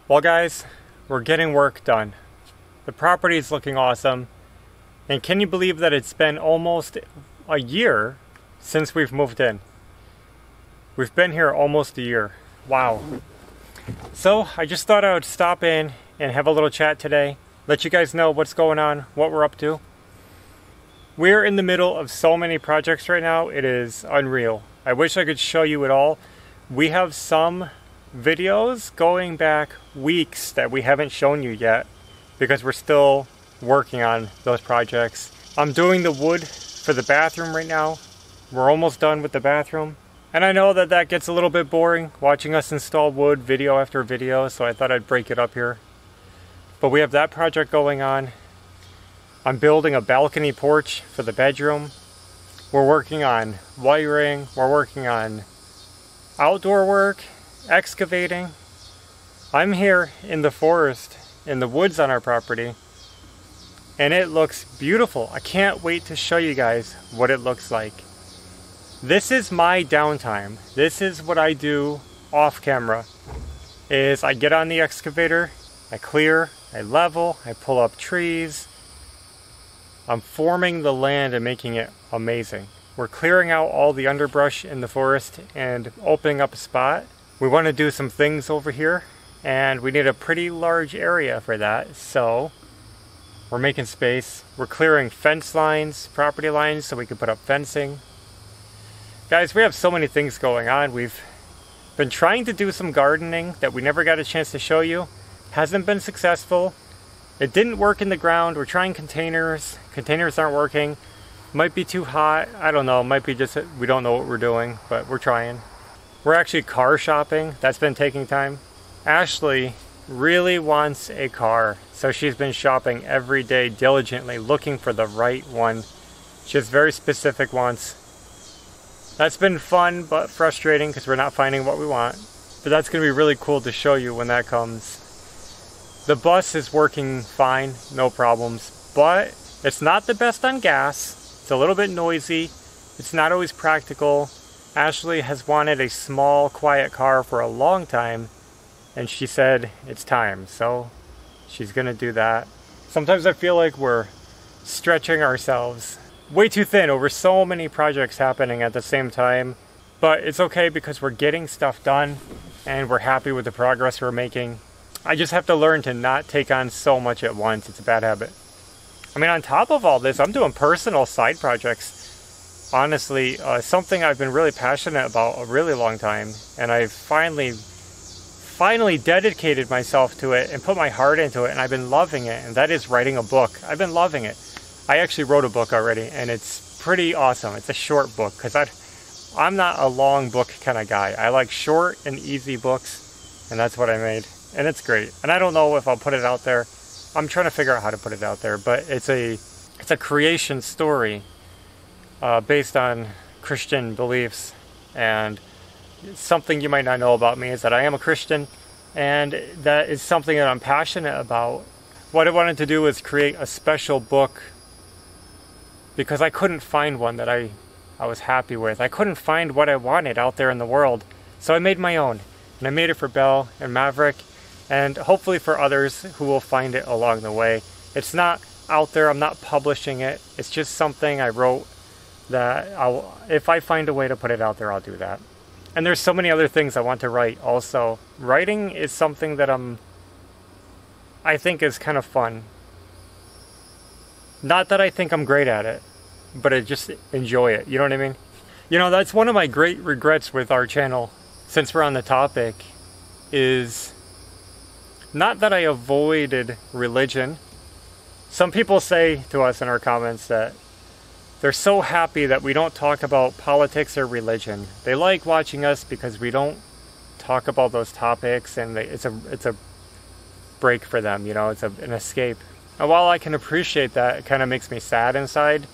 Well guys, we're getting work done. The property is looking awesome. And can you believe that it's been almost a year since we've moved in? We've been here almost a year. Wow. So I just thought I would stop in and have a little chat today. Let you guys know what's going on, what we're up to. We're in the middle of so many projects right now, it is unreal. I wish I could show you it all. We have some videos going back weeks that we haven't shown you yet because we're still working on those projects. I'm doing the wood for the bathroom right now. We're almost done with the bathroom. And I know that that gets a little bit boring watching us install wood video after video, so I thought I'd break it up here. But we have that project going on. I'm building a balcony porch for the bedroom. We're working on wiring. We're working on outdoor work, excavating. I'm here in the forest, in the woods on our property, and it looks beautiful. I can't wait to show you guys what it looks like. This is my downtime. This is what I do off camera, is I get on the excavator, I clear, I level, I pull up trees. I'm forming the land and making it amazing. We're clearing out all the underbrush in the forest and opening up a spot. We want to do some things over here, and we need a pretty large area for that, so we're making space. We're clearing fence lines, property lines, so we can put up fencing. Guys, we have so many things going on. We've been trying to do some gardening that we never got a chance to show you. Hasn't been successful. It didn't work in the ground. We're trying containers. Containers aren't working. Might be too hot. I don't know. Might be just we don't know what we're doing, but we're trying. We're actually car shopping. That's been taking time. Ashley really wants a car, so she's been shopping every day diligently looking for the right one. She has very specific wants. That's been fun but frustrating because we're not finding what we want. But that's going to be really cool to show you when that comes. The bus is working fine, no problems, but it's not the best on gas. It's a little bit noisy. It's not always practical. Ashley has wanted a small, quiet car for a long time, and she said it's time, so she's gonna do that. Sometimes I feel like we're stretching ourselves way too thin over so many projects happening at the same time, but it's okay because we're getting stuff done and we're happy with the progress we're making. I just have to learn to not take on so much at once. It's a bad habit. I mean, on top of all this, I'm doing personal side projects. Honestly, something I've been really passionate about a really long time, and I've finally dedicated myself to it and put my heart into it, and I've been loving it, and that is writing a book. I've been loving it. I actually wrote a book already, and it's pretty awesome. It's a short book, because I'm not a long book kind of guy. I like short and easy books, and that's what I made. And it's great. And I don't know if I'll put it out there. I'm trying to figure out how to put it out there, but it's a creation story based on Christian beliefs. And something you might not know about me is that I am a Christian, and that is something that I'm passionate about. What I wanted to do was create a special book because I couldn't find one that I was happy with. I couldn't find what I wanted out there in the world. So I made my own. And I made it for Belle and Maverick, and hopefully for others who will find it along the way. It's not out there, I'm not publishing it. It's just something I wrote that if I find a way to put it out there, I'll do that. And there's so many other things I want to write also. Writing is something that I think is kind of fun. Not that I think I'm great at it, but I just enjoy it, you know what I mean? You know, that's one of my great regrets with our channel, since we're on the topic, is not that I avoided religion. Some people say to us in our comments that they're so happy that we don't talk about politics or religion. They like watching us because we don't talk about those topics, and it's a break for them, you know, it's an escape. And while I can appreciate that, it kind of makes me sad inside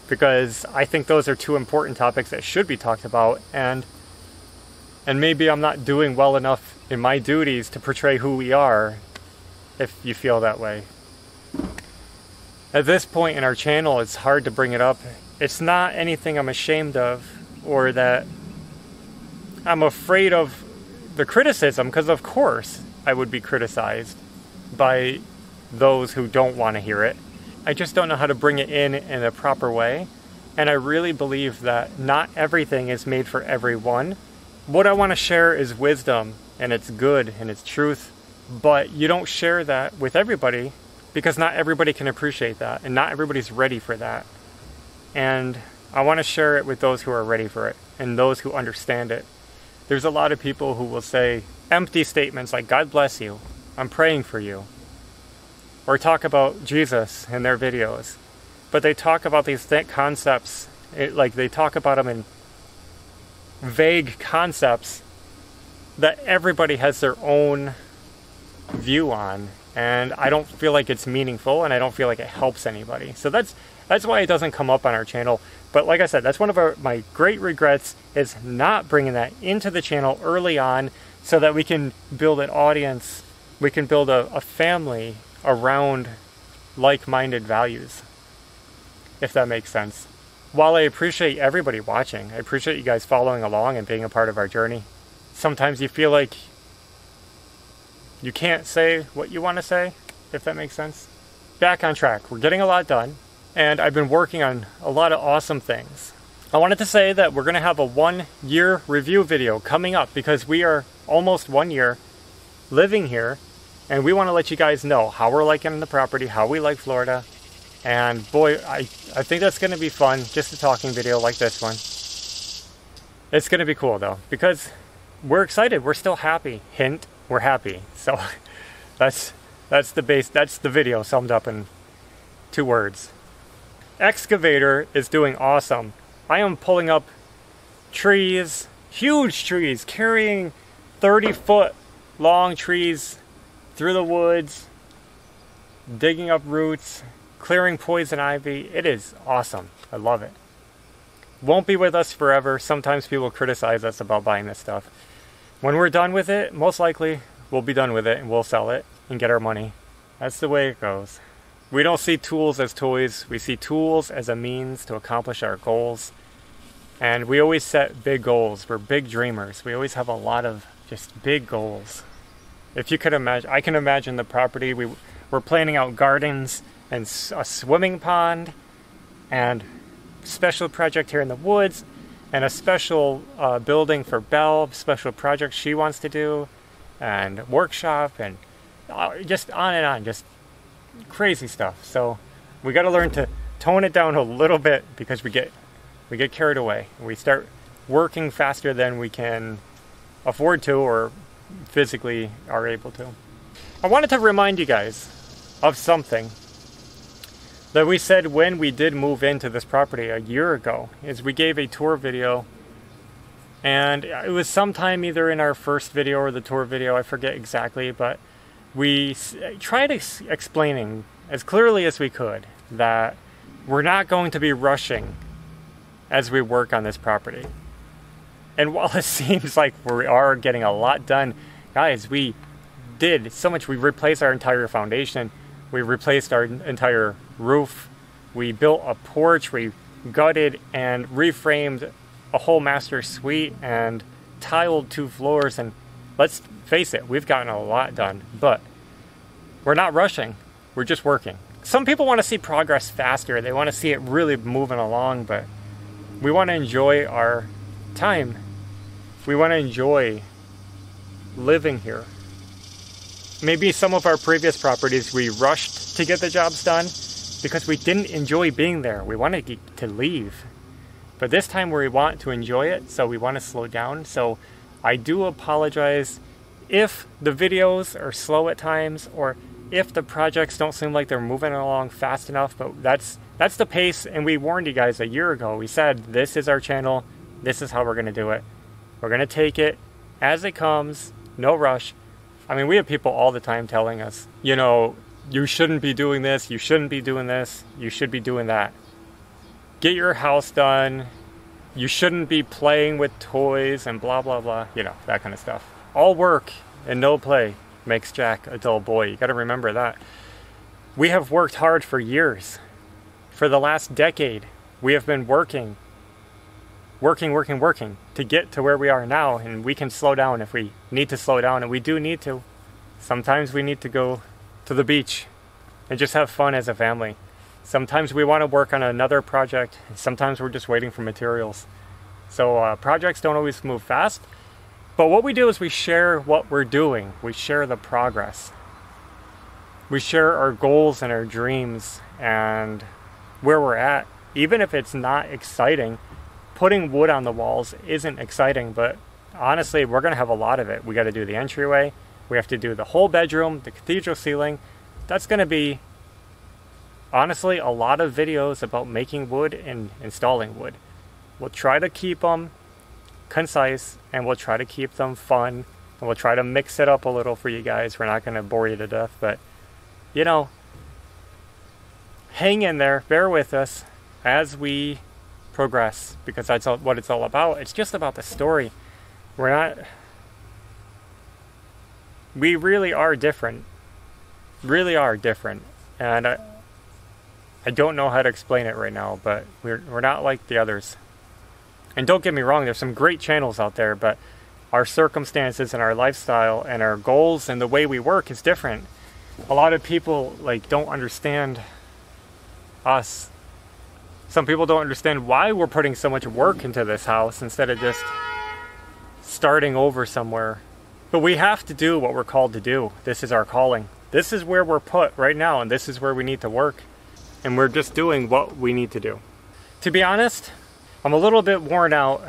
because I think those are two important topics that should be talked about, and maybe I'm not doing well enough in my duties to portray who we are, if you feel that way. At this point in our channel, it's hard to bring it up. It's not anything I'm ashamed of or that I'm afraid of the criticism, because of course I would be criticized by those who don't want to hear it. I just don't know how to bring it in a proper way. And I really believe that not everything is made for everyone. What I want to share is wisdom, and it's good, and it's truth. But you don't share that with everybody because not everybody can appreciate that, and not everybody's ready for that. And I want to share it with those who are ready for it, and those who understand it. There's a lot of people who will say empty statements like, God bless you, I'm praying for you. Or talk about Jesus in their videos. But they talk about these thick concepts, like they talk about them in vague concepts that everybody has their own view on. And I don't feel like it's meaningful, and I don't feel like it helps anybody. So that's why it doesn't come up on our channel. But like I said, that's one of my great regrets, is not bringing that into the channel early on so that we can build an audience, we can build a family around like-minded values, if that makes sense. While I appreciate everybody watching, I appreciate you guys following along and being a part of our journey, sometimes you feel like you can't say what you want to say, if that makes sense. Back on track. We're getting a lot done, and I've been working on a lot of awesome things. I wanted to say that we're going to have a 1-year review video coming up because we are almost 1 year living here, and we want to let you guys know how we're liking the property, how we like Florida. And boy, I think that's going to be fun, just a talking video like this one. It's going to be cool though, because we're excited, we're still happy. Hint, we're happy. So that's the base, that's the video summed up in 2 words. Excavator is doing awesome. I am pulling up trees, huge trees, carrying 30-foot long trees through the woods, digging up roots, clearing poison ivy. It is awesome. I love it. Won't be with us forever. Sometimes people criticize us about buying this stuff. When we're done with it, most likely we'll be done with it and we'll sell it and get our money. That's the way it goes. We don't see tools as toys. We see tools as a means to accomplish our goals. And we always set big goals. We're big dreamers. We always have a lot of just big goals. If you could imagine, I can imagine the property. We're planning out gardens and a swimming pond and special project here in the woods and a special building for Belle, special project she wants to do, and workshop, and just on and on, just crazy stuff. So we got to learn to tone it down a little bit because we get carried away. We start working faster than we can afford to or physically are able to. I wanted to remind you guys of something that we said when we did move into this property a year ago. Is we gave a tour video, and it was sometime either in our first video or the tour video, I forget exactly, but we tried explaining as clearly as we could that we're not going to be rushing as we work on this property. And while it seems like we are getting a lot done, guys, we did so much. We replaced our entire foundation. We replaced our entire roof. We built a porch. We gutted and reframed a whole master suite and tiled 2 floors. And let's face it, we've gotten a lot done. But we're not rushing. We're just working. Some people want to see progress faster. They want to see it really moving along. But we want to enjoy our time. We want to enjoy living here. Maybe some of our previous properties we rushed to get the jobs done because we didn't enjoy being there. We wanted to leave. But this time we want to enjoy it, so we want to slow down. So I do apologize if the videos are slow at times, or if the projects don't seem like they're moving along fast enough. But that's the pace, and we warned you guys a year ago. We said, this is our channel. This is how we're going to do it. We're going to take it as it comes, no rush. I mean, we have people all the time telling us, you know, you shouldn't be doing this, you shouldn't be doing this, you should be doing that. Get your house done, you shouldn't be playing with toys and blah, blah, blah. You know, that kind of stuff. All work and no play makes Jack a dull boy. You got to remember that. We have worked hard for years. For the last decade, we have been working to get to where we are now, and we can slow down if we need to slow down, and we do need to. Sometimes we need to go to the beach and just have fun as a family. Sometimes we want to work on another project. Sometimes we're just waiting for materials. So projects don't always move fast. But what we do is we share what we're doing. We share the progress. We share our goals and our dreams and where we're at. Even if it's not exciting, putting wood on the walls isn't exciting, but honestly, we're going to have a lot of it. We got to do the entryway. We have to do the whole bedroom, the cathedral ceiling. That's going to be, honestly, a lot of videos about making wood and installing wood. We'll try to keep them concise, and we'll try to keep them fun, and we'll try to mix it up a little for you guys. We're not going to bore you to death, but, you know, hang in there, bear with us as we progress, because that's what it's all about. It's just about the story. We really are different. Really are different. And I don't know how to explain it right now, but we're not like the others. And don't get me wrong, there's some great channels out there, but our circumstances and our lifestyle and our goals and the way we work is different. A lot of people don't understand us. Some people don't understand why we're putting so much work into this house instead of just starting over somewhere. But we have to do what we're called to do. This is our calling. This is where we're put right now, and this is where we need to work. And we're just doing what we need to do. To be honest, I'm a little bit worn out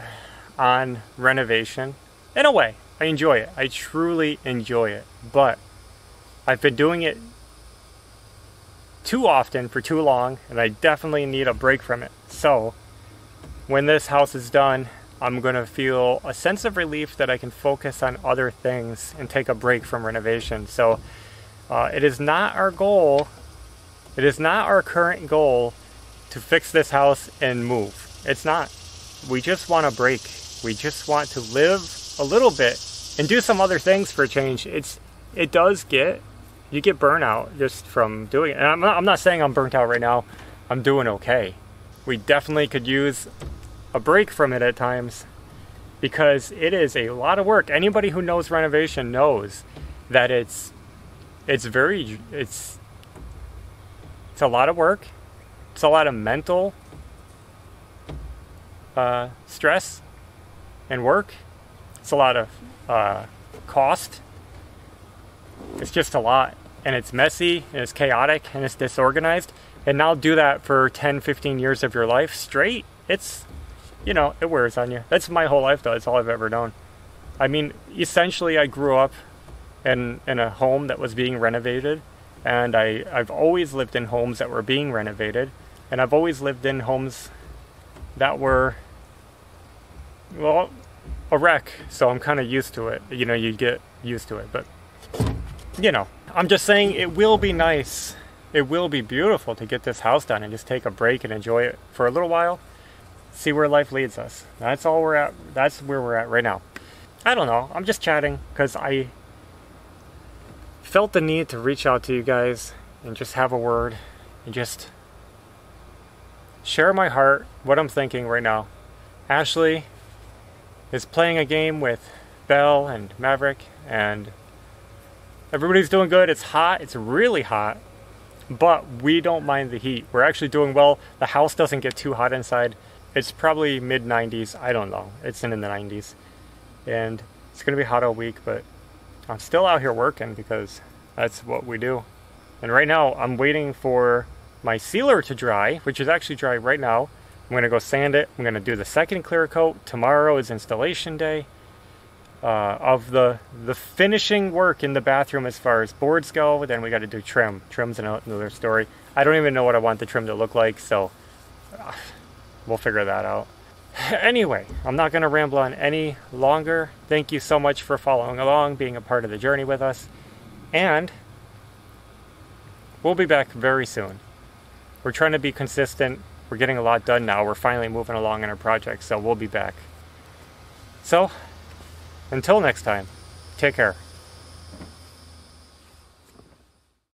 on renovation. In a way, I enjoy it. I truly enjoy it. But I've been doing it too often for too long, and I definitely need a break from it. So when this house is done, I'm going to feel a sense of relief that I can focus on other things and take a break from renovation. So it is not our goal, it is not our current goal to fix this house and move. It's not. We just want a break. We just want to live a little bit and do some other things for a change. You get burnout just from doing it. And I'm not saying I'm burnt out right now. I'm doing okay. We definitely could use a break from it at times because it is a lot of work. Anybody who knows renovation knows that it's a lot of work. It's a lot of mental stress and work. It's a lot of cost. It's just a lot, and it's messy, and it's chaotic, and it's disorganized. And now do that for 10, 15 years of your life straight. It wears on you. That's my whole life, though. It's all I've ever known. I mean, essentially, I grew up in a home that was being renovated, and I've always lived in homes that were being renovated, and I've always lived in homes that were, well, a wreck. So I'm kind of used to it. You get used to it, but I'm just saying it will be nice. It will be beautiful to get this house done and just take a break and enjoy it for a little while. See where life leads us. That's all we're at. That's where we're at right now. I don't know. I'm just chatting because I felt the need to reach out to you guys and just have a word and just share my heart, what I'm thinking right now. Ashley is playing a game with Belle and Maverick, and everybody's doing good. It's hot. It's really hot. But we don't mind the heat. We're actually doing well. The house doesn't get too hot inside. It's probably mid-90s. I don't know. It's in the 90s. And it's going to be hot all week, but I'm still out here working because that's what we do. And right now, I'm waiting for my sealer to dry, which is actually dry right now. I'm going to go sand it. I'm going to do the second clear coat. Tomorrow is installation day. Of the finishing work in the bathroom as far as boards go. Then we got to do trim. Trim's another story. I don't even know what I want the trim to look like, so we'll figure that out. Anyway, I'm not going to ramble on any longer. Thank you so much for following along, being a part of the journey with us, and we'll be back very soon. We're trying to be consistent. We're getting a lot done now. We're finally moving along in our project, so we'll be back. So, until next time, take care.